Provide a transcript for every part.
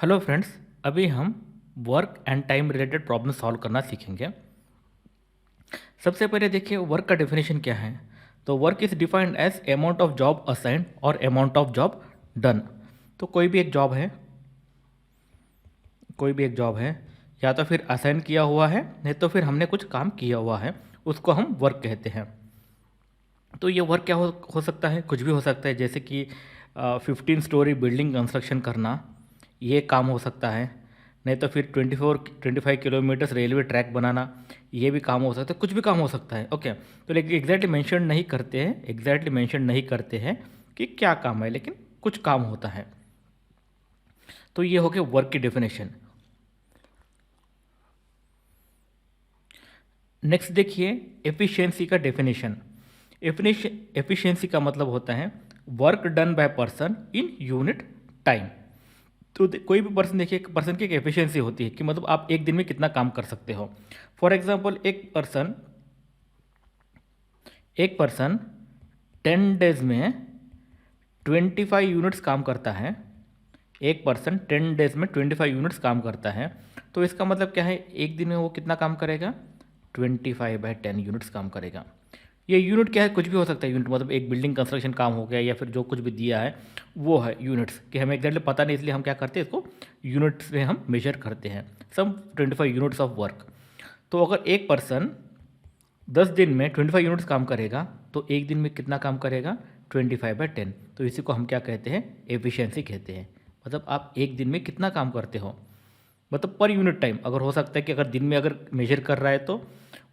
Hello friends. अभी हम work and time related problem solve करना सीखेंगे। सबसे पहले देखिए वर्क का डेफिनेशन क्या है। तो work is defined as amount of job assigned और अमाउंट ऑफ जॉब डन। तो कोई भी एक जॉब है, कोई भी एक जॉब है या तो फिर असाइन किया हुआ है, नहीं तो फिर हमने कुछ काम किया हुआ है, उसको हम वर्क कहते हैं। तो ये वर्क क्या हो सकता है, कुछ भी हो सकता है, जैसे कि 15 स्टोरी बिल्डिंग कंस्ट्रक्शन करना, ये काम हो सकता है। नहीं तो फिर 24-25 किलोमीटर्स रेलवे ट्रैक बनाना, ये भी काम हो सकता है। कुछ भी काम हो सकता है। ओके, तो लेकिन एग्जैक्टली मेंशन नहीं करते हैं, एग्जैक्टली मेंशन नहीं करते हैं कि क्या काम है, लेकिन कुछ काम होता है। तो ये हो गया वर्क की डेफिनेशन। नेक्स्ट देखिए एफिशिएंसी का डेफिनेशन। एफिशिएंसी का मतलब होता है work done by person in unit time. तो कोई भी पर्सन, देखिए एक पर्सन की एक एफिशिएंसी होती है कि मतलब आप एक दिन में कितना काम कर सकते हो। फॉर एग्जांपल एक पर्सन 10 डेज में 25 यूनिट्स काम करता है। एक पर्सन 10 डेज में 25 यूनिट्स काम करता है। तो इसका मतलब क्या है, एक दिन में वो कितना काम करेगा, 25/10 यूनिट्स काम करेगा। ये यूनिट क्या है, कुछ भी हो सकता है। यूनिट मतलब एक बिल्डिंग कंस्ट्रक्शन काम हो गया, या फिर जो कुछ भी दिया है वो है यूनिट्स, कि हमें एग्जैक्टली पता नहीं, इसलिए हम क्या करते हैं, इसको यूनिट्स में हम मेजर करते हैं। सम 25 यूनिट्स ऑफ वर्क। तो अगर एक पर्सन 10 दिन में 25 यूनिट्स काम करेगा, तो एक दिन में कितना काम करेगा, 25/10। तो इसी को हम क्या कहते हैं, एफिशिएंसी कहते हैं। मतलब आप एक दिन में कितना काम करते हो, मतलब पर यूनिट टाइम। अगर हो सकता है कि अगर दिन में अगर मेजर कर रहा है तो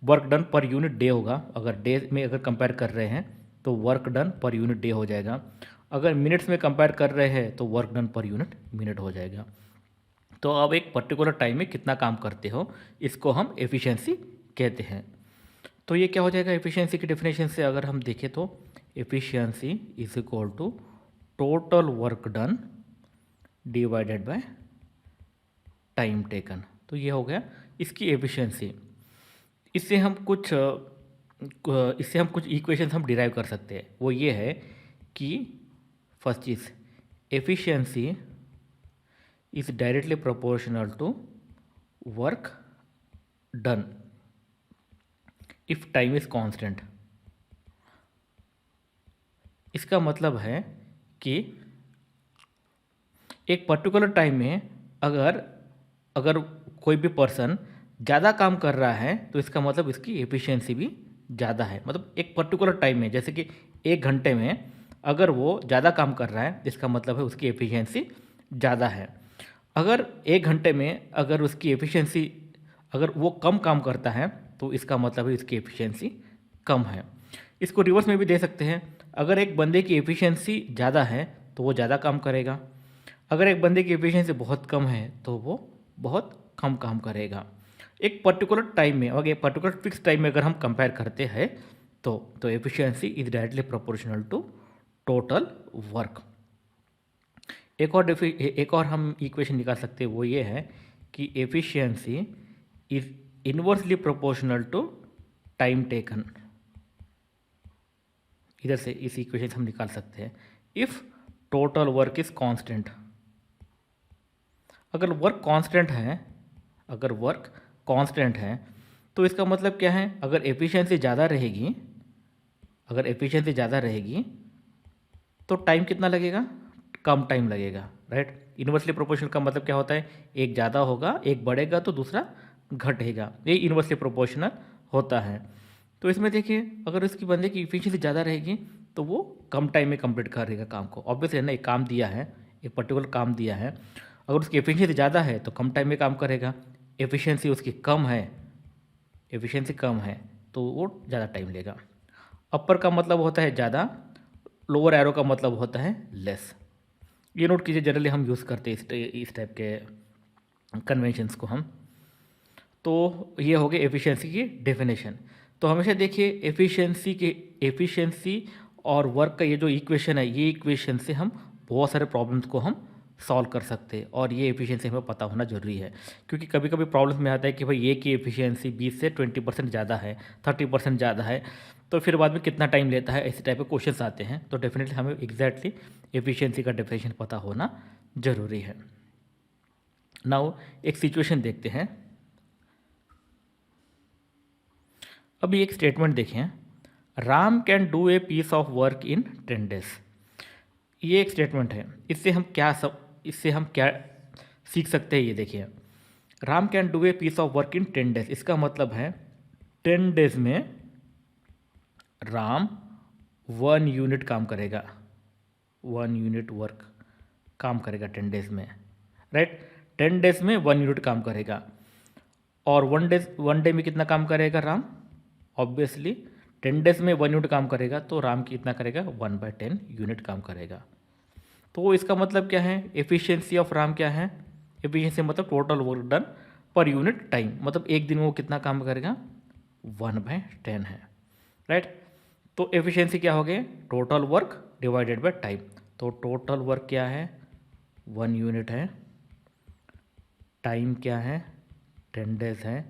work done per unit day होगा। अगर डे में अगर कंपेयर कर रहे हैं तो work done per unit day हो जाएगा। अगर मिनट्स में कंपेयर कर रहे हैं तो work done per unit minute हो जाएगा। तो अब एक पर्टिकुलर टाइम में कितना काम करते हो, इसको हम एफिशिएंसी कहते हैं। तो ये क्या हो जाएगा, एफिशिएंसी की डेफिनेशन से अगर हम देखें तो efficiency is equal to total work done divided by time taken. तो ये हो गया इसकी एफिशिएंसी। इससे हम कुछ इक्वेशंस हम डिराइव कर सकते हैं। वो ये है कि फर्स्ट चीज़, efficiency is directly proportional to work done if time is constant. इसका मतलब है कि एक पर्टिकुलर टाइम में अगर अगर कोई भी पर्सन ज़्यादा काम कर रहा है तो इसका मतलब इसकी एफिशिएंसी भी ज़्यादा है। मतलब एक पर्टिकुलर टाइम में, जैसे कि 1 घंटे में अगर वो ज़्यादा काम कर रहा है, इसका मतलब है उसकी एफिशिएंसी ज़्यादा है। अगर 1 घंटे में अगर उसकी एफिशिएंसी, अगर वो कम काम करता है, तो इसका मतलब है इसकी एफिशिएंसी कम है। इसको रिवर्स में भी दे सकते हैं। अगर एक बंदे की एफिशिएंसी ज़्यादा है तो वो ज़्यादा काम करेगा। अगर एक बंदे की एफिशिएंसी बहुत कम है तो वो बहुत कम काम करेगा। एक पर्टिकुलर टाइम में, अगर एक पर्टिकुलर फिक्स टाइम में अगर हम कंपेयर करते हैं तो efficiency is directly proportional to total work. एक और हम इक्वेशन निकाल सकते हैं, वो ये है कि efficiency is inversely proportional to time taken. इधर से इस इक्वेशन से हम निकाल सकते हैं, if total work is constant. अगर वर्क कांस्टेंट है, अगर वर्क कांस्टेंट है तो इसका मतलब क्या है, अगर एफिशिएंसी ज़्यादा रहेगी, अगर एफिशिएंसी ज़्यादा रहेगी तो टाइम कितना लगेगा, कम टाइम लगेगा, राइट। इन्वर्सली प्रोपोर्शनल का मतलब क्या होता है, एक ज़्यादा होगा, एक बढ़ेगा तो दूसरा घटेगा, ये इन्वर्सली प्रोपोर्शनल होता है। तो इसमें देखिए अगर उसकी बंदे की इफिशिएंसी ज़्यादा रहेगी तो वो कम टाइम में कंप्लीट करेगा काम को। ऑब्वियसली है ना, एक काम दिया है, एक पर्टिकुलर काम दिया है, अगर उसकी एफिशिएंसी ज़्यादा है तो कम टाइम में काम करेगा। एफिशिएंसी उसकी कम है, एफिशिएंसी कम है तो वो ज़्यादा टाइम लेगा। अपर का मतलब होता है ज़्यादा, लोअर एरो का मतलब होता है लेस। ये नोट कीजिए, जनरली हम यूज़ करते हैं इस टाइप के कन्वेंशंस को हम। तो ये हो गई एफिशिएंसी की डेफिनेशन। तो हमेशा देखिए एफिशिएंसी और वर्क का ये जो इक्वेशन है, ये इक्वेशन से हम बहुत सारे प्रॉब्लम्स को हम सॉल्व कर सकते हैं। और ये एफिशिएंसी हमें पता होना जरूरी है, क्योंकि कभी कभी प्रॉब्लम्स में आता है कि भाई ये की एफिशिएंसी 20 से 20% ज़्यादा है, 30% ज़्यादा है, तो फिर बाद में कितना टाइम लेता है, ऐसे टाइप के क्वेश्चंस आते हैं। तो डेफिनेटली हमें एग्जैक्टली एफिशिएंसी का डेफिनेशन पता होना ज़रूरी है। नाउ एक सिचुएशन देखते हैं। अभी एक स्टेटमेंट देखें, Ram can do a piece of work in 10 days. ये एक स्टेटमेंट है। इससे हम क्या सीख सकते हैं, ये देखिए। Ram can do a piece of work in 10 days, इसका मतलब है 10 डेज में राम 1 यूनिट काम करेगा, 1 यूनिट वर्क काम करेगा 10 डेज में, राइट। 10 डेज में 1 यूनिट काम करेगा। और 1 डे में कितना काम करेगा राम? ऑब्वियसली 10 डेज में 1 यूनिट काम करेगा, तो राम कितना करेगा? 1/10 यूनिट काम करेगा। तो इसका मतलब क्या है? एफिशिएंसी ऑफ राम क्या है? एफिशिएंसी मतलब total work done per unit time, मतलब एक दिन में वो कितना काम करेगा? 1/10 है, राइट। तो एफिशिएंसी क्या हो गया? Total work divided by time. तो टोटल वर्क क्या है? 1 यूनिट है। टाइम क्या है? 10 डेज है।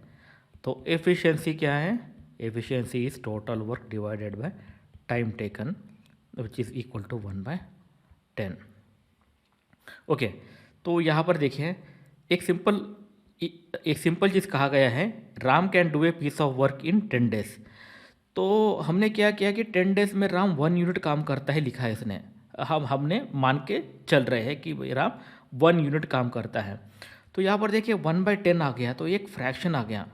तो एफिशिएंसी क्या है? Efficiency is total work divided by time taken, which is equal to 1/10। Okay, तो यहाँ पर देखिए एक सिंपल चीज़ कहा गया है, Ram can do a piece of work in 10 days. तो हमने क्या किया कि 10 डेज में राम 1 यूनिट काम करता है, लिखा है इसने। हमने मान के चल रहे हैं कि भाई राम 1 यूनिट काम करता है। तो यहाँ पर देखिए 1/10 आ गया, तो एक फ्रैक्शन आ गया।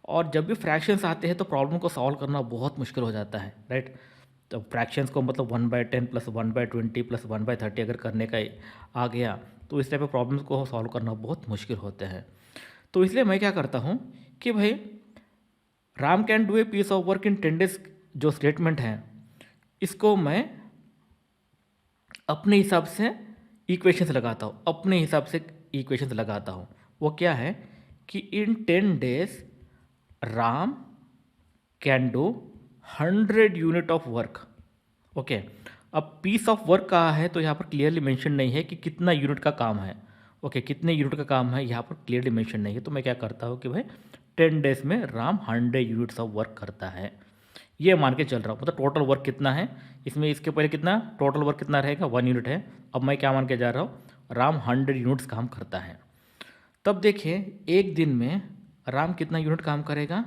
और जब भी फ्रैक्शंस आते हैं तो प्रॉब्लम को सॉल्व करना बहुत मुश्किल हो जाता है, राइट। तो फ्रैक्शंस को मतलब 1/10 प्लस 1/20 प्लस 1/30 अगर करने का आ गया तो इस टाइप ऑफ प्रॉब्लम्स को सॉल्व करना बहुत मुश्किल होते हैं। तो इसलिए मैं क्या करता हूँ कि भाई Ram can do a piece of work in 10 days जो स्टेटमेंट है, इसको मैं अपने हिसाब से इक्वेशंस लगाता हूँ, अपने हिसाब से इक्वेशंस लगाता हूँ। वो क्या है कि इन 10 days Ram can do 100 unit of work. Okay, अब पीस ऑफ वर्क कहा है तो यहाँ पर क्लियरली मेंशन नहीं है कि कितना यूनिट का काम है। ओके, कितने यूनिट का काम है यहाँ पर क्लियरली मेंशन नहीं है। तो मैं क्या करता हूँ कि भाई 10 डेज में राम 100 यूनिट्स ऑफ वर्क करता है, ये मान के चल रहा हूँ। मतलब टोटल वर्क कितना है इसमें, इसके पहले कितना टोटल वर्क कितना रहेगा? 1 यूनिट है। अब मैं क्या मान के जा रहा हूँ? राम 100 यूनिट्स काम करता है। तब देखिए एक दिन में राम कितना यूनिट काम करेगा?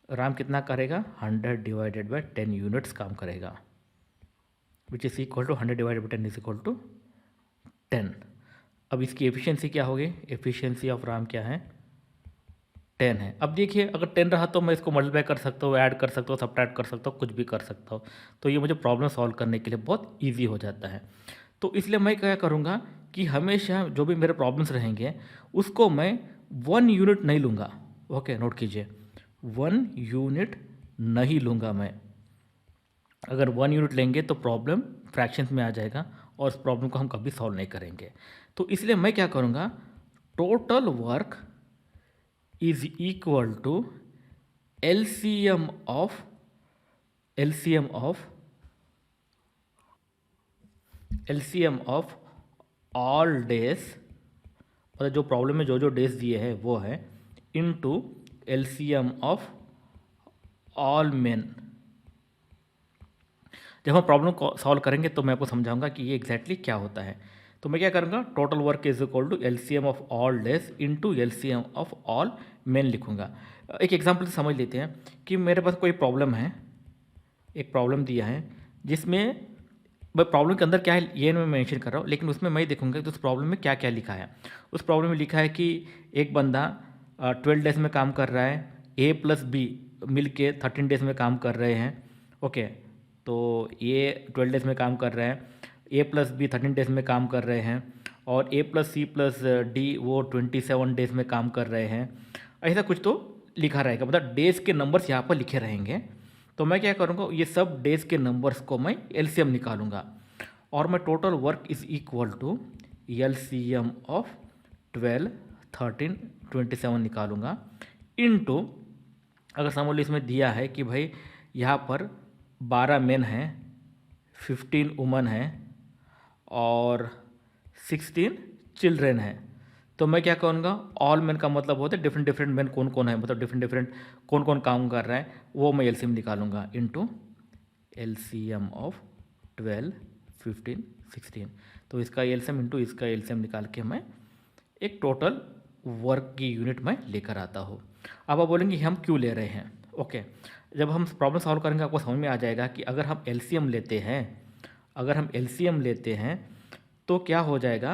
राम कितना करेगा? 100 डिवाइडेड बाय 10 यूनिट्स काम करेगा, which is equal to 100 divided by 10 is equal to 10। अब इसकी एफिशिएंसी क्या होगी? एफिशिएंसी ऑफ राम क्या है? 10 है। अब देखिए अगर 10 रहा तो मैं इसको मल्टीप्लाई कर सकता हूँ, ऐड कर सकता हूँ, सब्ट्रैक्ट कर सकता हूँ, कुछ भी कर सकता हूँ। तो ये मुझे प्रॉब्लम सॉल्व करने के लिए बहुत ईजी हो जाता है। तो इसलिए मैं क्या करूँगा कि हमेशा जो भी मेरे प्रॉब्लम्स रहेंगे उसको मैं 1 यूनिट नहीं लूँगा। ओके, नोट कीजिए, 1 यूनिट नहीं लूँगा मैं। अगर 1 यूनिट लेंगे तो प्रॉब्लम फ्रैक्शंस में आ जाएगा और उस प्रॉब्लम को हम कभी सॉल्व नहीं करेंगे। तो इसलिए मैं क्या करूँगा, total work is equal to LCM of all days, मतलब जो प्रॉब्लम में जो जो डेज दिए हैं वो है, into LCM of all main. जब हम प्रॉब्लम को सॉल्व करेंगे तो मैं आपको समझाऊंगा कि ये एग्जैक्टली क्या होता है। तो मैं क्या करूँगा, total work is equal to LCM of all days into LCM of all men लिखूंगा। एक एग्जांपल से समझ लेते हैं कि मेरे पास कोई प्रॉब्लम है, एक प्रॉब्लम दिया है जिसमें मैं प्रॉब्लम के अंदर क्या है ये मैं मेंशन कर रहा हूँ, लेकिन उसमें मैं देखूंगा कि उस प्रॉब्लम में क्या क्या लिखा है। उस प्रॉब्लम में लिखा है कि एक बंदा 12 डेज में काम कर रहा है, ए प्लस बी मिल के 13 डेज में काम कर रहे हैं। ओके, तो ये 12 डेज में काम कर रहे हैं, ए प्लस बी 13 डेज में काम कर रहे हैं, और ए प्लस सी प्लस डी वो 27 डेज में काम कर रहे हैं। ऐसा कुछ तो लिखा रहेगा, मतलब डेज के नंबर्स यहाँ पर लिखे रहेंगे। तो मैं क्या करूँगा, ये सब डेज के नंबर्स को मैं एलसीएम निकालूंगा और मैं total work is equal to LCM of 12, 13, 27 निकालूंगा इनटू, अगर समझ लो इसमें दिया है कि भाई यहाँ पर 12 मेन हैं, 15 वुमन हैं और 16 चिल्ड्रेन हैं। तो मैं क्या कहूँगा, ऑल मैन का मतलब होता है डिफरेंट डिफरेंट मैन कौन कौन है, मतलब डिफरेंट डिफरेंट कौन कौन काम कर रहा है, वो मैं एलसीएम निकालूंगा इनटू एलसीएम ऑफ 12, 15, 16। तो इसका एलसीएम इनटू इसका एलसीएम निकाल के मैं एक टोटल वर्क की यूनिट मैं लेकर आता हूँ। अब आप बोलेंगे हम क्यों ले रहे हैं। ओके, जब हम प्रॉब्लम सॉल्व करेंगे आपको समझ में आ जाएगा कि अगर हम एलसीएम लेते हैं तो क्या हो जाएगा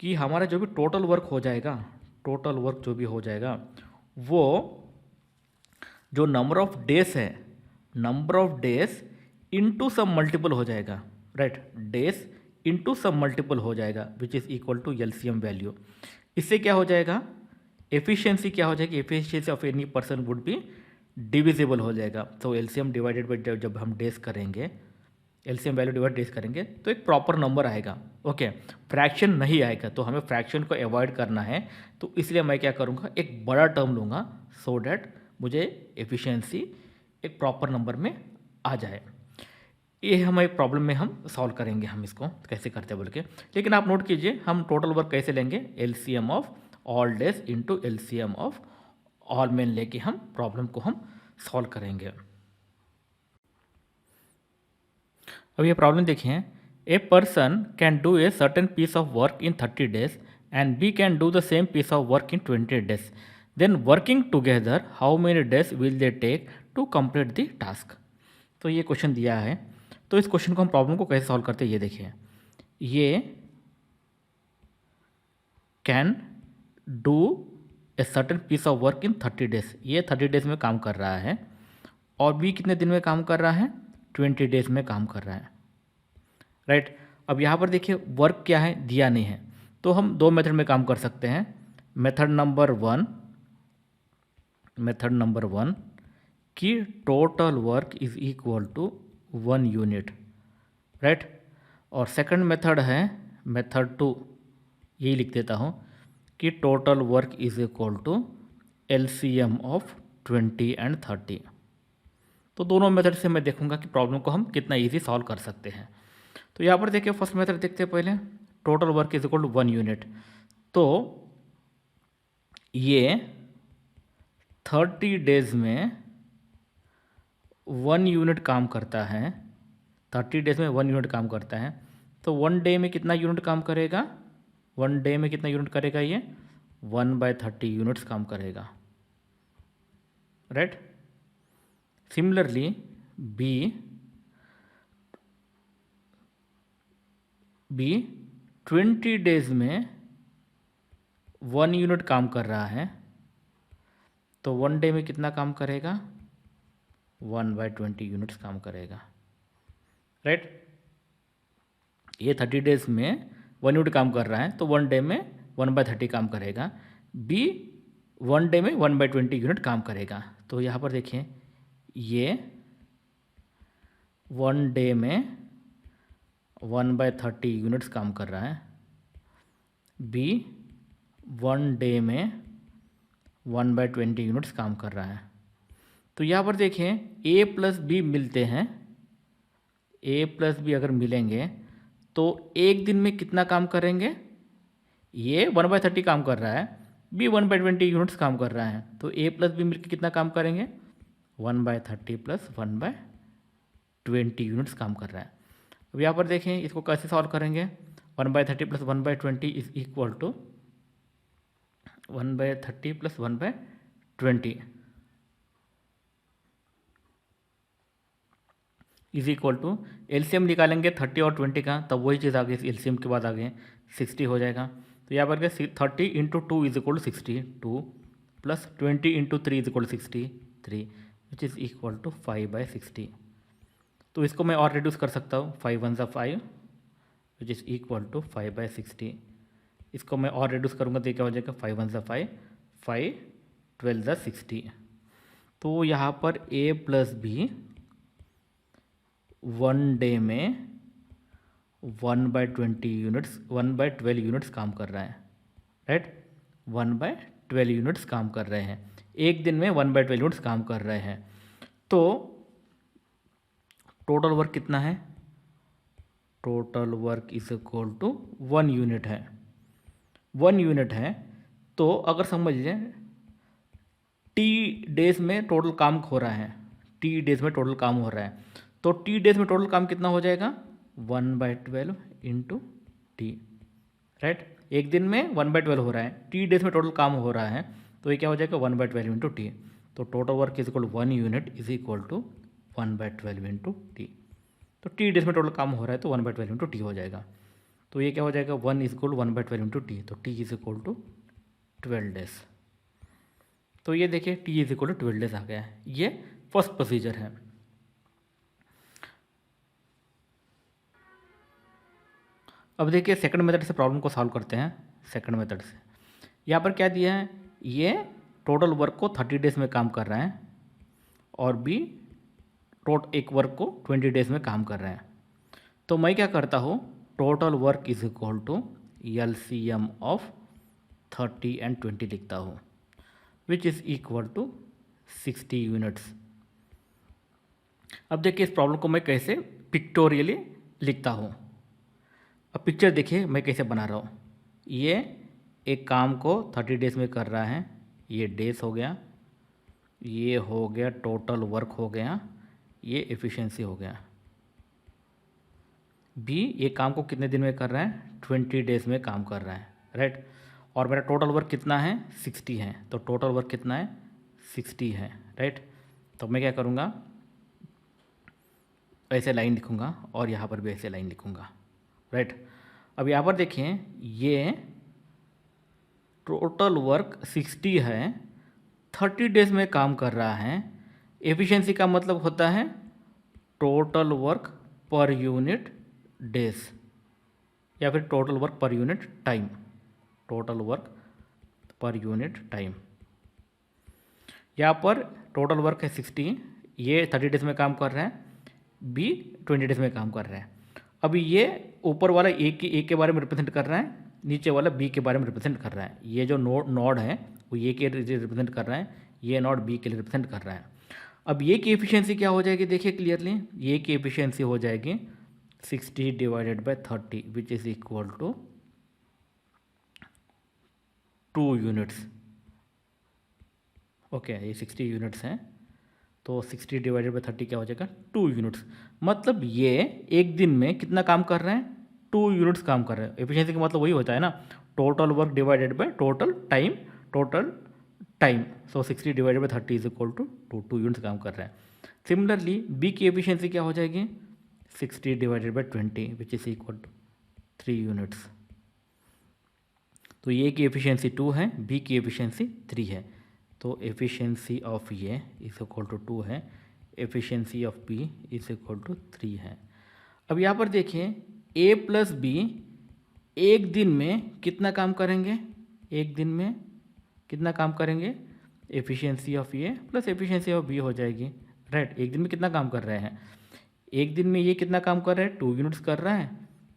कि हमारा जो भी टोटल वर्क हो जाएगा वो जो number of days into some multiple हो जाएगा, right, days into some multiple हो जाएगा which is equal to LCM value. इससे क्या हो जाएगा, एफिशिएंसी क्या हो जाएगी, efficiency of any person would be divisible हो जाएगा। तो एलसीएम डिवाइडेड बाई जब हम डेज करेंगे, एलसीएम वैल्यू डिवाइड डेज करेंगे तो एक प्रॉपर नंबर आएगा। ओके, फ्रैक्शन नहीं आएगा, तो हमें फ्रैक्शन को अवॉइड करना है, तो इसलिए मैं क्या करूँगा, एक बड़ा टर्म लूँगा सो डैट मुझे एफिशिएंसी एक प्रॉपर नंबर में आ जाए। ये हमारी प्रॉब्लम में हम सॉल्व करेंगे, हम इसको कैसे करते हैं बोल के। लेकिन आप नोट कीजिए हम टोटल वर्क कैसे लेंगे, LCM of all days into LCM of all main लेके हम प्रॉब्लम को हम सॉल्व करेंगे। अब ये प्रॉब्लम देखिए, A person can do a certain piece of work in 30 days and B can do the same piece of work in 20 days, then working together how many days will they take to complete the task. तो ये question दिया है, तो इस question को हम problem को कैसे सॉल्व करते हैं ये देखिए। A can do a certain piece of work in 30 days, ये 30 days में काम कर रहा है, और बी कितने दिन में काम कर रहा है, 20 days में काम कर रहा है, राइट। अब यहाँ पर देखिए वर्क क्या है दिया नहीं है, तो हम दो मेथड में काम कर सकते हैं। मेथड नंबर वन कि total work is equal to 1 unit, right. और सेकंड मेथड है मेथड 2, यही लिख देता हूँ कि total work is equal to LCM of 20 and 30। तो दोनों मेथड से मैं देखूंगा कि प्रॉब्लम को हम कितना इजी सॉल्व कर सकते हैं। तो यहाँ पर देखिए फर्स्ट मेथड देखते हैं पहले, total work is equal to 1 unit. तो ये 30 days में 1 यूनिट काम करता है, 30 days में 1 यूनिट काम करता है, तो 1 डे में कितना यूनिट काम करेगा, 1 डे में कितना यूनिट करेगा, ये 1/30 यूनिट्स काम करेगा, राइट। सिमिलरली बी 20 days में 1 यूनिट काम कर रहा है, तो 1 डे में कितना काम करेगा, 1/20 यूनिट्स काम करेगा, राइट। ये 30 days में 1 यूनिट काम कर रहा है, तो 1 डे में 1/30 काम करेगा। बी 1 डे में 1/20 यूनिट काम करेगा। तो यहाँ पर देखिए ये 1 डे में 1/30 यूनिट्स काम कर रहा है, बी 1 डे में 1/20 यूनिट्स काम कर रहा है। तो यहाँ पर देखें ए प्लस बी मिलते हैं, ए प्लस बी अगर मिलेंगे तो एक दिन में कितना काम करेंगे, ये 1/30 काम कर रहा है, बी 1/20 यूनिट्स काम कर रहा है, तो ए प्लस बी मिलकर कितना काम करेंगे, 1/30 प्लस 1/20 यूनिट्स काम कर रहा है। अब यहाँ पर देखें इसको कैसे सॉल्व करेंगे, 1/30 plus 1/20 is equal to 1/30 plus 1/20 is equal to, LCM निकालेंगे 30 और 20 का, तब वही चीज़ आ गई, एलसीएम के बाद आ गए 60 हो जाएगा। तो यहाँ पर 30 into 2 is equal to 60, 2 plus 20 into 3 is equal to 63 which is equal to 5/60। तो इसको मैं और रिड्यूस कर सकता हूँ, 5 1 ज़ा 5 विच इज़ इक्वल टू 5/60। इसको मैं और रिड्यूस करूँगा तो क्या हो जाएगा, 5 1 ज़ा 5, 5 12 ज़ा 60। तो यहाँ पर ए प्लस बी 1 डे में 1/20 यूनिट्स 1/12 यूनिट्स काम कर रहा है, राइट, 1/12 यूनिट्स काम कर रहे हैं, एक दिन में 1/12 यूनिट्स काम कर रहे हैं। तो टोटल वर्क कितना है, total work is equal to 1 unit है, 1 यूनिट है। तो अगर समझ लीजिए टी डेज में टोटल काम हो रहा है, टी डेज में टोटल काम हो रहा है, तो टी डेज में टोटल काम कितना हो जाएगा, 1/12 इंटू टी, राइट। एक दिन में 1/12 हो रहा है, टी डेज में टोटल काम हो रहा है, तो ये क्या हो जाएगा 1/12 इंटू टी। तो total work is equal to 1 unit is equal to 1/12 into T. तो टी डेज में टोटल काम हो रहा है तो 1/12 इंटू टी हो जाएगा। तो ये क्या हो जाएगा 1 is equal to 1/12 into T, तो T is equal to 12 days. तो ये देखिए T is equal to 12 days आ गया है। ये फर्स्ट प्रोसीजर है। अब देखिए सेकंड मेथड से प्रॉब्लम को सॉल्व करते हैं। सेकंड मेथड से यहाँ पर क्या दिया है, ये टोटल वर्क को 30 डेज में काम कर रहा है और बी एक वर्क को 20 डेज में काम कर रहा है। तो मैं क्या करता हूँ, total work is equal to LCM of 30 and 20 लिखता हूँ, which is equal to 60 units. अब देखिए इस प्रॉब्लम को मैं कैसे पिक्टोरियली लिखता हूँ। अब पिक्चर देखिए मैं कैसे बना रहा हूँ। ये एक काम को 30 डेज में कर रहा है, ये डेज हो गया, ये हो गया टोटल वर्क हो गया, ये एफिशिएंसी हो गया। बी ये काम को कितने दिन में कर रहा है, 20 डेज में काम कर रहा है, राइट। और मेरा टोटल वर्क कितना है, 60 है। तो टोटल वर्क कितना है, 60 है, राइट। तो मैं क्या करूँगा, ऐसे लाइन लिखूँगा और यहाँ पर भी ऐसे लाइन लिखूँगा, राइट। अब यहाँ पर देखें, ये टोटल वर्क 60 है, 30 डेज में काम कर रहा है। एफिशिएंसी का मतलब होता है total work per unit days या फिर total work per unit time, total work per unit time. यहाँ पर टोटल वर्क है 60, ये 30 डेज में काम कर रहा है, बी 20 डेज में काम कर रहा है। अभी ये ऊपर वाला ए के बारे में रिप्रेजेंट कर रहा है, नीचे वाला बी के बारे में रिप्रेजेंट कर रहा है। ये जो नोड है वो ए के रिप्रेजेंट कर रहा है, ये नोड बी के लिए रिप्रेजेंट कर रहा है। अब ये की एफिशिएंसी क्या हो जाएगी, देखिए क्लियरली, ये की एफिशिएंसी हो जाएगी 60 divided by 30 which is equal to 2 units. Okay, ये 60 यूनिट्स हैं, तो 60 डिवाइडेड बाय 30 क्या हो जाएगा, 2 यूनिट्स। मतलब ये एक दिन में कितना काम कर रहे हैं, 2 यूनिट्स काम कर रहे हैं। एफिशिएंसी का मतलब वही होता है ना, total work divided by total time. So 60 divided by 30 is equal to 2 units काम कर रहे हैं। सिमिलरली बी की एफिशिएंसी क्या हो जाएगी, 60 divided by 20 which is equal to 3 units. तो ये की एफिशिएंसी 2 है, बी की एफिशिएंसी 3 है। तो efficiency of A is equal to 2 है, efficiency of B is equal to 3 है। अब यहाँ पर देखिए ए प्लस बी एक दिन में कितना काम करेंगे, एक दिन में कितना काम करेंगे, एफिशिएंसी ऑफ ये प्लस एफिशिएंसी ऑफ बी हो जाएगी, राइट। एक दिन में कितना काम कर रहे हैं, एक दिन में ये कितना काम कर रहा है, 2 यूनिट्स कर रहा है,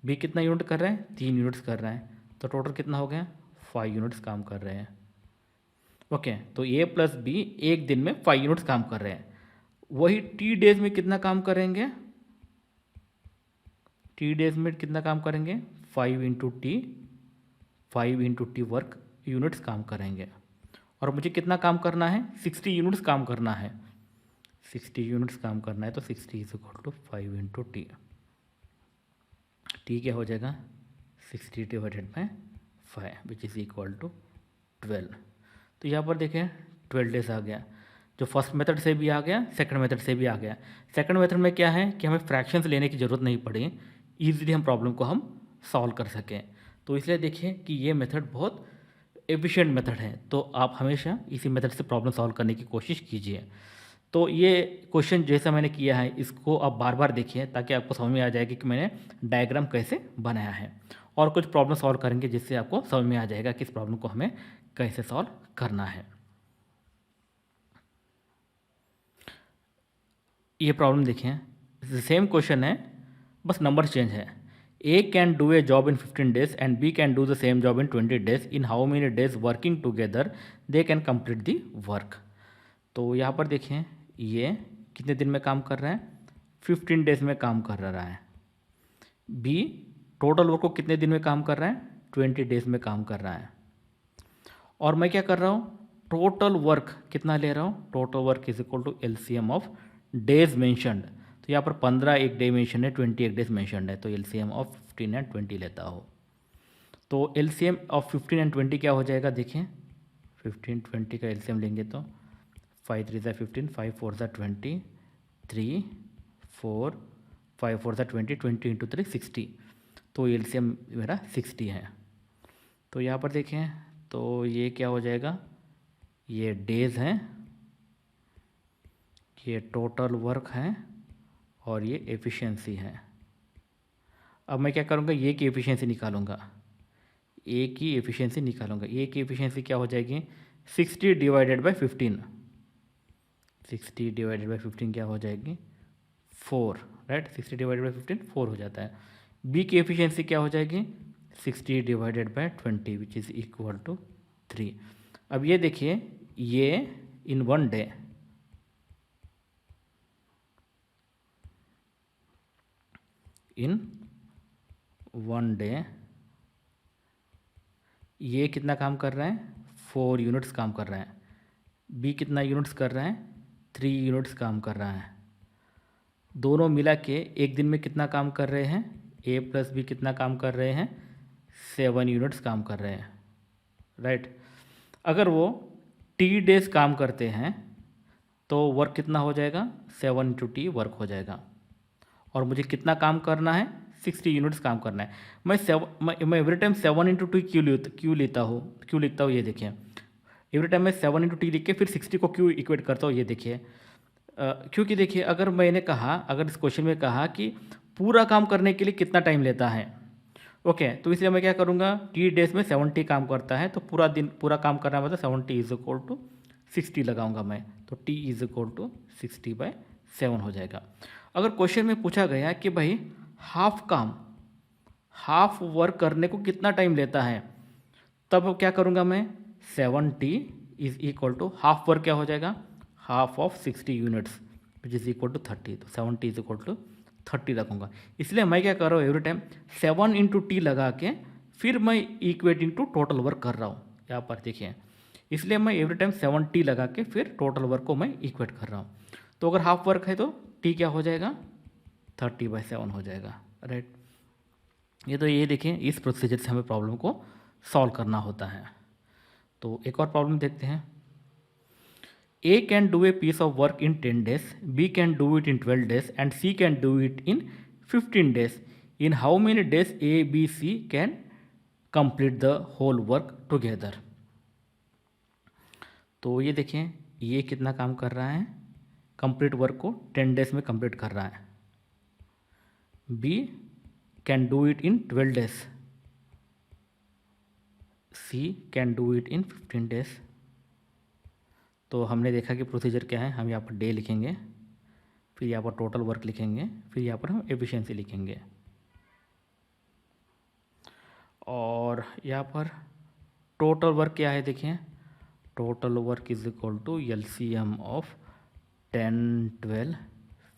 बी कितना यूनिट कर रहा है, 3 यूनिट्स कर रहा है। तो टोटल कितना हो गया, 5 यूनिट्स काम कर रहे हैं। ओके, तो ए प्लस बी एक दिन में 5 यूनिट्स काम कर रहे हैं। वही टी डेज में कितना काम करेंगे, टी डेज में कितना काम करेंगे, 5 इंटू टी वर्क यूनिट्स काम करेंगे। और मुझे कितना काम करना है, 60 यूनिट्स काम करना है, 60 यूनिट्स काम करना है। तो 60 is equal to 5 into T. T क्या हो जाएगा, 60 divided by 5 which is equal to 12। तो यहाँ पर देखें 12 डेज आ गया, जो फर्स्ट मेथड से भी आ गया, सेकंड मेथड से भी आ गया। सेकंड मेथड में क्या है कि हमें फ्रैक्शंस लेने की ज़रूरत नहीं पड़ी, ईजिली हम प्रॉब्लम को हम सॉल्व कर सकें। तो इसलिए देखिए कि ये मेथड बहुत एफिशिएंट मेथड है, तो आप हमेशा इसी मेथड से प्रॉब्लम सॉल्व करने की कोशिश कीजिए। तो ये क्वेश्चन जैसा मैंने किया है इसको आप बार बार देखिए ताकि आपको समझ में आ जाएगी कि मैंने डायग्राम कैसे बनाया है। और कुछ प्रॉब्लम सॉल्व करेंगे जिससे आपको समझ में आ जाएगा कि इस प्रॉब्लम को हमें कैसे सॉल्व करना है। ये प्रॉब्लम देखें, सेम क्वेश्चन है, बस नंबर चेंज है। A can do a job in 15 days and B can do the same job in 20 days. In how many days working together they can complete the work. तो यहाँ पर देखें ये कितने दिन में काम कर रहा है, 15 डेज में काम कर रहा है। बी टोटल वर्क को कितने दिन में काम कर रहा है, 20 डेज में काम कर रहा है। और मैं क्या कर रहा हूँ, टोटल वर्क कितना ले रहा हूँ, total work is equal to LCM of days mentioned. तो यहाँ पर 15 एक डे मेंशन है, 20 एक डेज मेंशनड है, तो एलसीएम ऑफ 15 एंड 20 लेता हो। तो एलसीएम ऑफ 15 एंड 20 क्या हो जाएगा, देखें 15 20 का एलसीएम लेंगे तो 5 3 ज़ा 15, 5 4 ज़ा 20, 3 4 5 4 ज़ा 20, 20 इंटू 3 60। तो एलसीएम मेरा 60 है। तो यहाँ पर देखें तो ये क्या हो जाएगा, ये डेज हैं, ये टोटल वर्क है और ये एफिशिएंसी है। अब मैं क्या करूँगा, ये की एफिशिएंसी निकालूंगा, ए की एफिशिएंसी निकालूंगा। ए की एफिशिएंसी क्या हो जाएगी, 60 डिवाइडेड बाय 15, 60 डिवाइडेड बाय 15 क्या हो जाएगी 4, राइट। 60 डिवाइडेड बाय 15 4 हो जाता है। बी की एफिशिएंसी क्या हो जाएगी 60 divided by 20 which is equal to 3। अब ये देखिए, ये इन 1 डे, इन 1 डे ये कितना काम कर रहा है, 4 यूनिट्स काम कर रहा है। बी कितना यूनिट्स कर रहा है, 3 यूनिट्स काम कर रहा है। दोनों मिला के एक दिन में कितना काम कर रहे हैं, ए प्लस बी कितना काम कर रहे हैं, 7 यूनिट्स काम कर रहे हैं, राइट। अगर वो टी डेज काम करते हैं तो वर्क कितना हो जाएगा, 7 इंटू टी वर्क हो जाएगा। और मुझे कितना काम करना है, 60 यूनिट्स काम करना है। मैं एवरी टाइम 7 इंटू टी क्यों लिखता हूँ, ये देखिए। एवरी टाइम मैं 7 इंटू टी लिख के फिर 60 को क्यों इक्वेट करता हूँ, ये देखिए। क्योंकि देखिए, अगर इस क्वेश्चन में कहा कि पूरा काम करने के लिए कितना टाइम लेता है, ओके, तो इसलिए मैं क्या करूँगा, टी डेज में 70 काम करता है तो पूरा काम करना मतलब 70 इज इक्वल टू 60 लगाऊंगा मैं, तो टी इज इक्वल टू 60/7 हो जाएगा। अगर क्वेश्चन में पूछा गया कि भाई हाफ वर्क करने को कितना टाइम लेता है, तब क्या करूँगा मैं, 70 is equal to half work क्या हो जाएगा, half of 60 units which is equal to 30, तो 70 इज इक्वल टू 30 रखूँगा। इसलिए मैं क्या कर रहा हूँ, एवरी टाइम 7 इंटू टी लगा के फिर मैं इक्वेट इंटू टोटल वर्क कर रहा हूँ, यहाँ पर देखिए। इसलिए मैं एवरी टाइम 70 लगा के फिर टोटल वर्क को मैं इक्वेट कर रहा हूँ। तो अगर हाफ वर्क है तो टी क्या हो जाएगा, 30/7 हो जाएगा, राइट। ये देखिए, इस प्रोसीजर से हमें प्रॉब्लम को सॉल्व करना होता है। तो एक और प्रॉब्लम देखते हैं। A can do a piece of work in 10 days, B can do it in 12 days, and C can do it in 15 days. In how many days A, B, C can complete the whole work together? तो ये देखें, ये कितना काम कर रहा है, complete work को 10 डेज में कंप्लीट कर रहा है। B can do it in 12 days, C can do it in 15 days. तो हमने देखा कि प्रोसीजर क्या है, हम यहाँ पर डे लिखेंगे, फिर यहाँ पर टोटल वर्क लिखेंगे, फिर यहाँ पर हम एफिशिएंसी लिखेंगे, और यहाँ पर टोटल वर्क क्या है, देखिए total work is equal to LCM of 10 12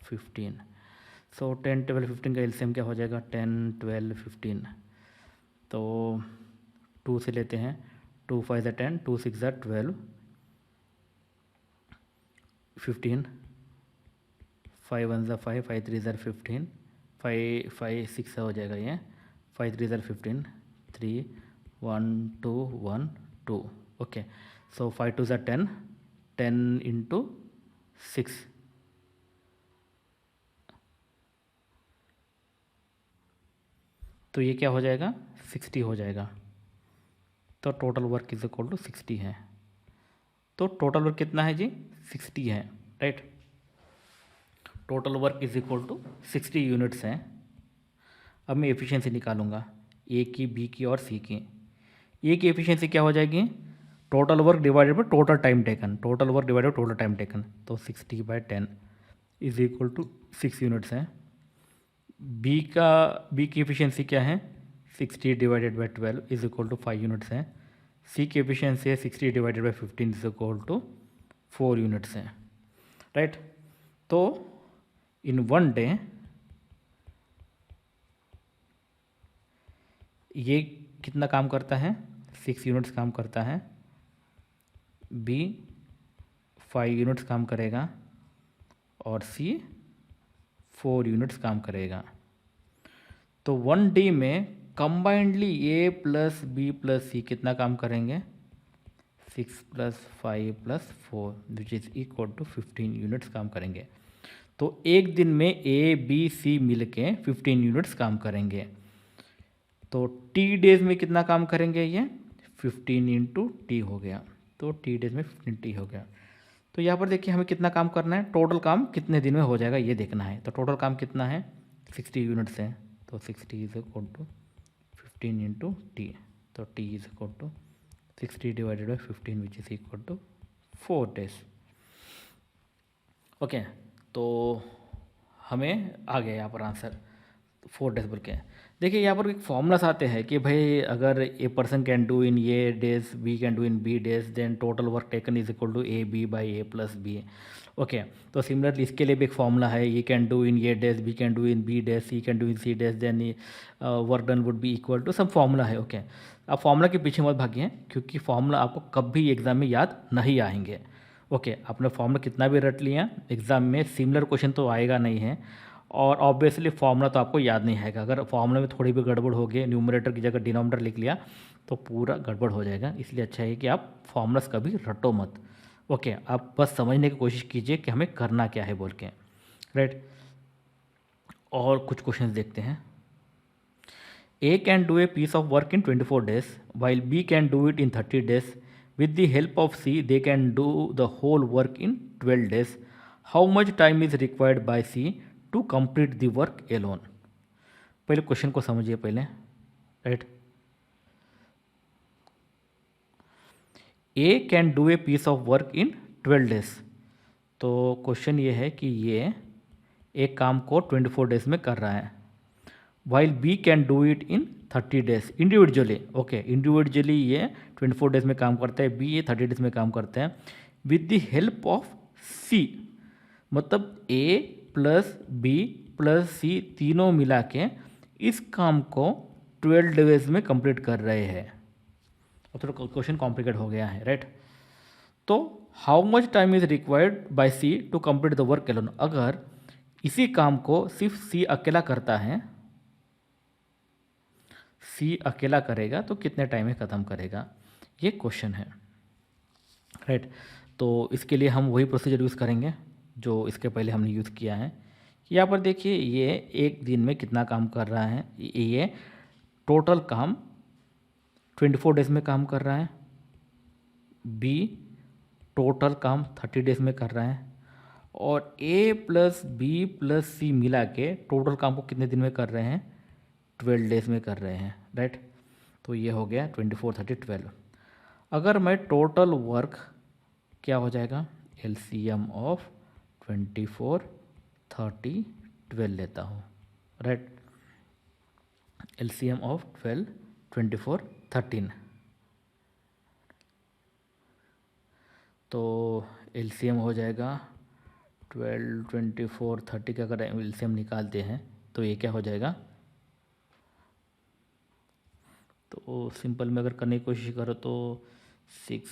15। So 10 12 15 का एलसीएम क्या हो जाएगा, 10 12 15। तो 2 से लेते हैं, 2 5 ज़ा 10, 2 6 ज़ा 12, 15, 5 1 ज़ा 5, 5 3 ज़ा 15, 5 5 6 हो जाएगा ये, 5 3 ज़ा 15, 3 1 2 1 2, ओके। सो 5 2 ज़ा 10, 10 इंटू 6, तो ये क्या हो जाएगा, 60 हो जाएगा। तो total work is equal to 60 है। तो टोटल वर्क कितना है जी, 60 है, right. Total work is equal to 60 units हैं। अब मैं एफिशिएंसी निकालूंगा, ए की, बी की और सी की। ए की एफिशिएंसी क्या हो जाएगी, total work divided by total time taken, total work divided total time taken, तो 60/10 इज इक्वल टू 6 यूनिट्स हैं। बी की एफिशिएंसी क्या है, 60 divided by 12 is equal to 5 units हैं। सी की एफिशिएंसी है 60 divided by 15 is equal to 4 units हैं, right. तो इन 1 डे ये कितना काम करता है, 6 यूनिट्स काम करता है। बी 5 यूनिट्स काम करेगा और सी 4 यूनिट्स काम करेगा। तो 1 डे में combinedly A plus B plus C कितना काम करेंगे, 6 + 5 + 4 which is equal to 15 units काम करेंगे। तो एक दिन में ए बी सी मिल के 15 यूनिट्स काम करेंगे। तो टी डेज में कितना काम करेंगे, ये 15 इंटू टी हो गया। तो टी डेज में 15 टी हो गया। तो यहाँ पर देखिए हमें कितना काम करना है, टोटल काम कितने दिन में हो जाएगा ये देखना है। तो टोटल काम कितना है, 60 यूनिट्स है। तो 60 is equal to 15 into T. तो T is equal to 60 divided by 15 which is equal to 4 days. Okay, तो हमें आ गया यहाँ पर आंसर 4 डेज बोल के। देखिए यहाँ पर एक फॉर्मूलास आते हैं कि भाई अगर A person can do in ये days, B can do in B days, then total work taken is equal to A B by A plus B. Okay, तो सिमिलरली इसके लिए भी एक फॉर्मूला है, ये कैन डू इन ये days, B can do in B days, C can do in C days, then work done would be equal to, सब फॉर्मूला है। ओके, आप फॉर्मूला के पीछे मत भागिए क्योंकि फॉर्मूला आपको कभी एग्जाम में याद नहीं आएंगे। ओके, आपने फॉर्मूला कितना भी रट लिया, एग्जाम में सिमिलर क्वेश्चन तो आएगा नहीं है, और ऑब्वियसली फॉर्मूला तो आपको याद नहीं आएगा। अगर फॉर्मूला में थोड़ी भी गड़बड़ हो गई, न्यूमरेटर की जगह डिनोमिनेटर लिख लिया तो पूरा गड़बड़ हो जाएगा। इसलिए अच्छा है कि आप फॉर्मूलास कभी रटो मत। ओके, आप बस समझने की कोशिश कीजिए कि हमें करना क्या है बोल के, राइट। और कुछ क्वेश्चन देखते हैं। A can do a piece of work in 24 days, while B can do it in 30 days. With the help of C, they can do the whole work in 12 days. How much time is required by C to complete the work alone? पहले question को समझिए पहले, right. A can do a piece of work in 12 days. तो question ये है कि ये एक काम को 24 डेज में कर रहा है, while B can do it in 30 days individually. Okay, individually A 24 days में काम करता है, बी ये 30 डेज में काम करते हैं। विद द हेल्प ऑफ सी, मतलब ए प्लस बी प्लस सी तीनों मिला के इस काम को 12 डेज में कंप्लीट कर रहे हैं। अब थोड़ा क्वेश्चन कॉम्प्लिकेट हो गया है, राइट। तो how much time is required by C to complete the work alone. अगर इसी काम को सिर्फ सी अकेला करता है, सी अकेला करेगा तो कितने टाइम में ख़त्म करेगा, ये क्वेश्चन है, राइट। तो इसके लिए हम वही प्रोसीजर यूज़ करेंगे जो इसके पहले हमने यूज़ किया है। यहाँ पर देखिए ये एक दिन में कितना काम कर रहा है, ये टोटल काम 24 डेज में काम कर रहा है, बी टोटल काम 30 डेज में कर रहा है, और ए प्लस बी प्लस सी मिला के टोटल काम को कितने दिन में कर रहे हैं, 12 डेज में कर रहे हैं, राइट। तो ये हो गया 24, 30, 12। अगर मैं टोटल वर्क क्या हो जाएगा, एलसीएम ऑफ 24, 30, 12 लेता हूँ, राइट। LCM of 12, 24, 13। तो एलसीएम हो जाएगा 12, 24, 30 का अगर एलसीएम निकालते हैं तो ये क्या हो जाएगा। तो सिंपल में अगर करने की कोशिश करो तो 6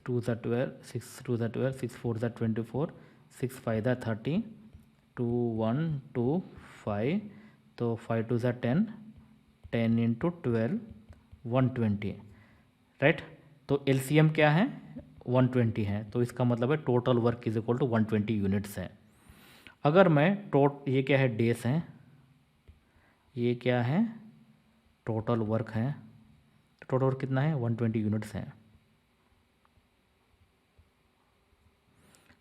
2 ज़ा 12, 6 2 ज़ा 12, 6 4 ज़ा 24, 6 5 ज़ा 30, 2 1 2 5, तो 5 2 ज़ा 10, 10 इंटू 12, 120, राइट। तो एलसीएम क्या है, 120 है। तो इसका मतलब है total work is equal to 120 units है। अगर मैं ये क्या है, डेज है, ये क्या है, टोटल वर्क है। टोटल वर्क कितना है, 120 यूनिट्स हैं।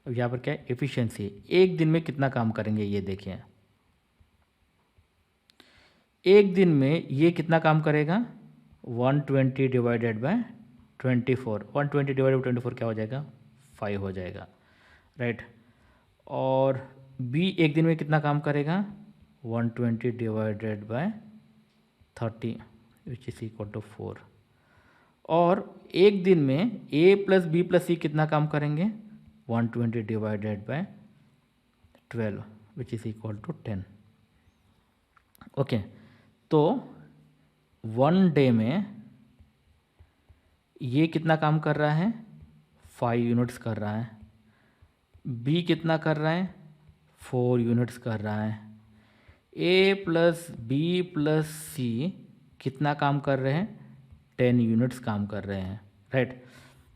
अब यहाँ पर क्या है, एफिशिएंसी, एक दिन में कितना काम करेंगे ये देखिए। एक दिन में ये कितना काम करेगा, 120 डिवाइडेड बाय 24, 120 डिवाइडेड बाई 24 क्या हो जाएगा, 5 हो जाएगा, राइट। और बी एक दिन में कितना काम करेगा, 120 divided by 30 which is equal to 4। और एक दिन में A plus B plus C कितना काम करेंगे, 120 divided by 12 which is equal to 10। Okay, तो 1 डे में ये कितना काम कर रहा है, 5 यूनिट्स कर रहा है। बी कितना कर रहा है, 4 यूनिट्स कर रहा है। A plus B plus C कितना काम कर रहे हैं? 10 यूनिट्स काम कर रहे हैं, राइट।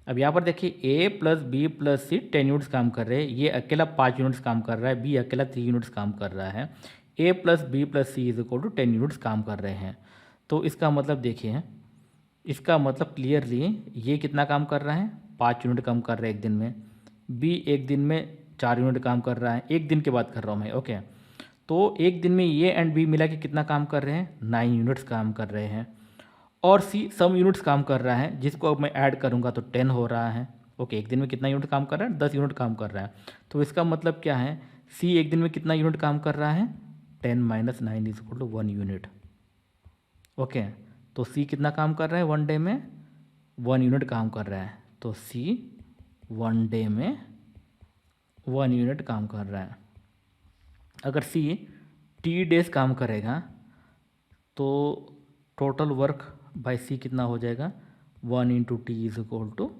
अब यहाँ पर देखिए ए प्लस बी प्लस सी 10 यूनिट्स काम कर रहे हैं, ये अकेला 5 यूनिट्स काम कर रहा है, बी अकेला 3 यूनिट्स काम कर रहा है, A plus B plus C is equal to 10 units काम कर रहे हैं। तो इसका मतलब देखिए, इसका मतलब क्लियरली ये कितना काम कर रहा है? 5 यूनिट काम कर रहा है एक दिन में, बी एक दिन में 4 यूनिट काम कर रहा है, एक दिन की बात कर रहा हूँ मैं, ओके। तो एक दिन में ये एंड बी मिला के कितना काम कर रहे हैं? 9 यूनिट्स काम कर रहे हैं। और सी सम यूनिट्स काम कर रहा है, जिसको अब मैं ऐड करूँगा तो 10 हो रहा है, ओके। एक दिन में कितना यूनिट काम कर रहा है? 10 यूनिट काम कर रहा है। तो इसका मतलब क्या है? सी एक दिन में कितना यूनिट काम कर रहा है? 10 minus 9 is equal to 1 unit, okay. तो सी कितना काम कर रहा है वन डे में? 1 यूनिट काम कर रहा है। तो सी 1 डे में 1 यूनिट काम कर रहा है। अगर सी टी डेज काम करेगा तो टोटल वर्क बाय सी कितना हो जाएगा? 1 into T is equal to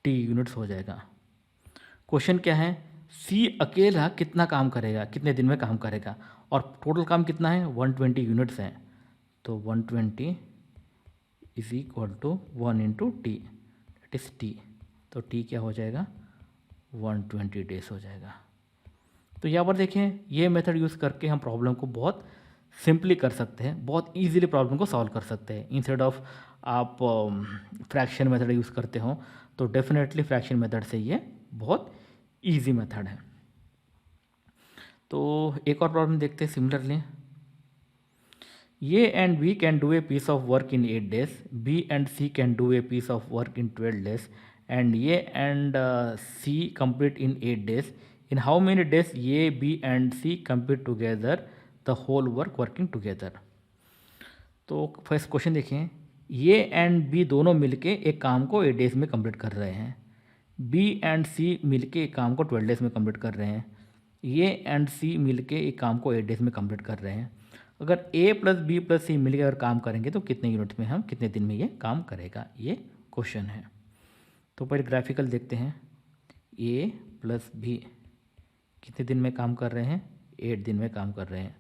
T units हो जाएगा। क्वेश्चन क्या है? सी अकेला कितना काम करेगा, कितने दिन में काम करेगा, और टोटल काम कितना है? 120 यूनिट्स हैं। तो 120 is equal to 1 into T, that is T. तो टी क्या हो जाएगा? 120 डेज हो जाएगा। तो यहाँ पर देखें, ये मेथड यूज़ करके हम प्रॉब्लम को बहुत सिंपली कर सकते हैं, बहुत इजीली प्रॉब्लम को सॉल्व कर सकते हैं। इंस्टेड ऑफ आप फ्रैक्शन मेथड यूज़ करते हो, तो डेफिनेटली फ्रैक्शन मेथड से ये बहुत इजी मेथड है। तो एक और प्रॉब्लम देखते हैं similarly. A and B can do a piece of work in 8 days, B and C can do a piece of work in 12 days, and A and C complete in 8 days. In how many days A, B and C complete together the whole work working together? तो first question देखें, ए and B दोनों मिलके एक काम को 8 days में complete कर रहे हैं, बी एंड सी मिलके एक काम को 12 डेज में कंप्लीट कर रहे हैं, ए एंड सी मिलके एक काम को 8 डेज में कंप्लीट कर रहे हैं। अगर ए प्लस बी प्लस सी मिलकर अगर काम करेंगे तो कितने यूनिट में, हम कितने दिन में ये काम करेगा, ये क्वेश्चन है। तो पहले ग्राफिकल देखते हैं। ए प्लस बी कितने दिन में काम कर रहे हैं? 8 दिन में काम कर रहे हैं।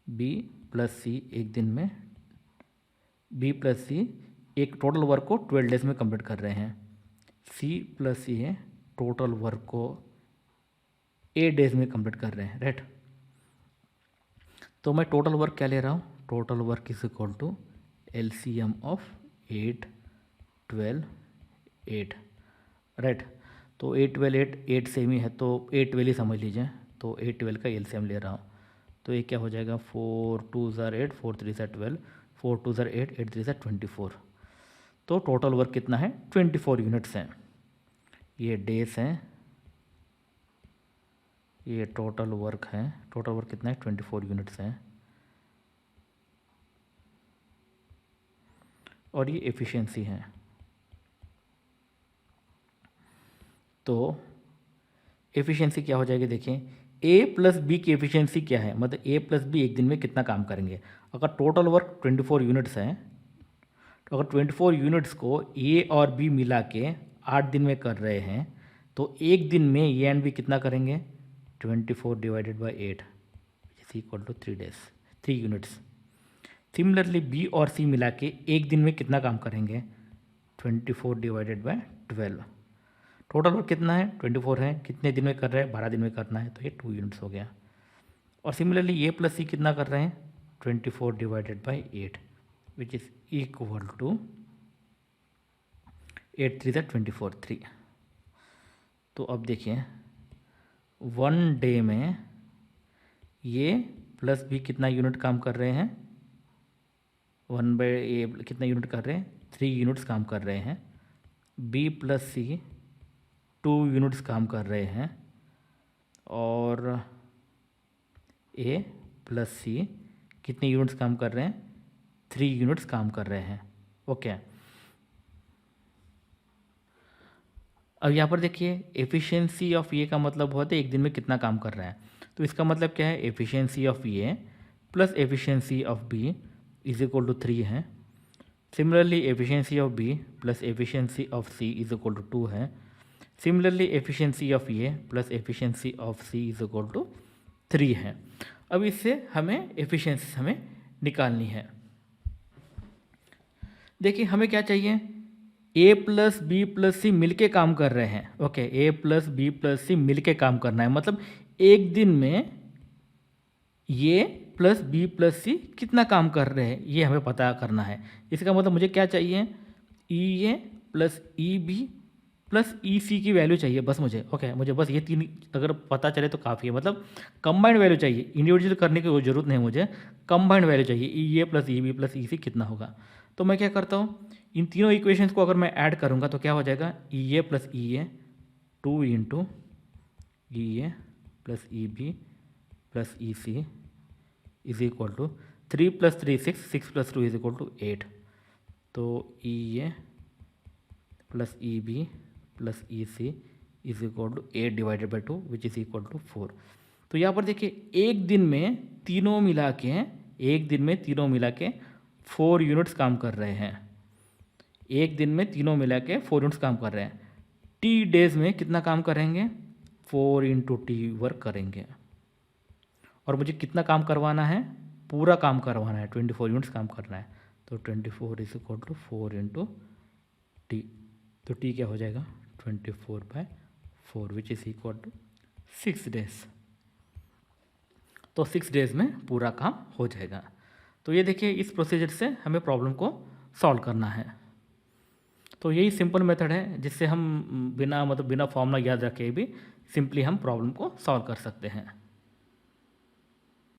बी प्लस सी एक दिन में, बी प्लस सी एक टोटल वर्क को 12 डेज में कंप्लीट कर रहे हैं। सी प्लस सी है टोटल वर्क को 8 डेज में कंप्लीट कर रहे हैं, राइट। तो मैं टोटल वर्क क्या ले रहा हूँ? Total work is equal to LCM of 8, 12, 8, right. तो 8, 12, 8 सेम ही है, तो 8, 12 ही समझ लीजिए। तो 8, 12 का LCM ले रहा हूँ, तो ये क्या हो जाएगा? 4 2 8, 4 3 12, 4 2 8, 8 3 24। तो टोटल वर्क कितना है? 24 यूनिट्स हैं। ये डेज हैं, ये टोटल वर्क है। टोटल वर्क कितना है? 24 यूनिट्स हैं। और ये एफिशिएंसी है। तो एफिशिएंसी क्या हो जाएगी? देखें, ए प्लस बी की एफिशिएंसी क्या है, मतलब ए प्लस बी एक दिन में कितना काम करेंगे। अगर टोटल वर्क 24 यूनिट्स हैं, तो अगर 24 यूनिट्स को ए और बी मिला के 8 दिन में कर रहे हैं, तो एक दिन में ए एंड बी कितना करेंगे? 24 divided by 8 is equal to 3 days, 3 units. Similarly B और सी मिला के एक दिन में कितना काम करेंगे? 24 डिवाइडेड बाई 12। टोटल वर्क कितना है? 24 है। कितने दिन में कर रहे हैं? 12 दिन में करना है, तो ये 2 यूनिट्स हो गया। और सिमिलरली ए प्लस सी कितना कर रहे हैं? 24 divided by 8 which is equal to 8 3 24, 3। तो अब देखिए 1 डे में ये प्लस बी कितना यूनिट काम कर रहे हैं? 1 बाई ए कितना यूनिट कर रहे हैं? 3 यूनिट्स काम कर रहे हैं। बी प्लस सी 2 यूनिट्स काम कर रहे हैं। और ए प्लस सी कितने यूनिट्स काम कर रहे हैं? 3 यूनिट्स काम कर रहे हैं, ओके। अब यहाँ पर देखिए, एफिशिएंसी ऑफ ए का मतलब होता है एक दिन में कितना काम कर रहा है। तो इसका मतलब क्या है? Efficiency of A plus efficiency of B is equal to 3 है। Similarly efficiency of B plus efficiency of C is equal to 2 है। Similarly efficiency of A plus efficiency of C is equal to 3 है। अब इससे हमें efficiency हमें निकालनी है। देखिए हमें क्या चाहिए, ए प्लस बी प्लस सी मिल काम कर रहे हैं। ओके, ए प्लस बी प्लस सी मिल काम करना है, मतलब एक दिन में ये प्लस बी प्लस सी कितना काम कर रहे हैं ये हमें पता करना है। इसका मतलब मुझे क्या चाहिए, ई A plus E B plus E सी की वैल्यू चाहिए बस मुझे। ओके, मुझे बस ये तीन अगर पता चले तो काफ़ी है, मतलब कंबाइंड वैल्यू चाहिए, इंडिविजुअल करने की कोई ज़रूरत नहीं मुझे, कंबाइंड वैल्यू चाहिए, ई A plus E B plus E सी कितना होगा। तो मैं क्या करता हूँ, इन तीनों इक्वेशंस को अगर मैं ऐड करूँगा तो क्या हो जाएगा, E A plus E A 2 into E A plus E B plus E C is equal to 3 plus 3 6, 6 plus 2 is equal to 8। तो E A plus E B plus E C is equal to 8 divided by 2 which is equal to 4। तो यहाँ पर देखिए एक दिन में तीनों मिला के 4 यूनिट्स काम कर रहे हैं। एक दिन में तीनों मिला के 4 यूनिट्स काम कर रहे हैं। टी डेज में कितना काम करेंगे, 4 इंटू टी वर्क करेंगे। और मुझे कितना काम करवाना है, पूरा काम करवाना है, 24 यूनिट्स काम करना है। तो 24 is equal to 4 into T. तो टी क्या हो जाएगा, 24/4 which is equal to 6 days. तो 6 डेज में पूरा काम हो जाएगा। तो ये देखिए इस प्रोसीजर से हमें प्रॉब्लम को सॉल्व करना है। तो यही सिंपल मेथड है जिससे हम बिना फॉर्मूला याद रखे भी सिंपली हम प्रॉब्लम को सॉल्व कर सकते हैं।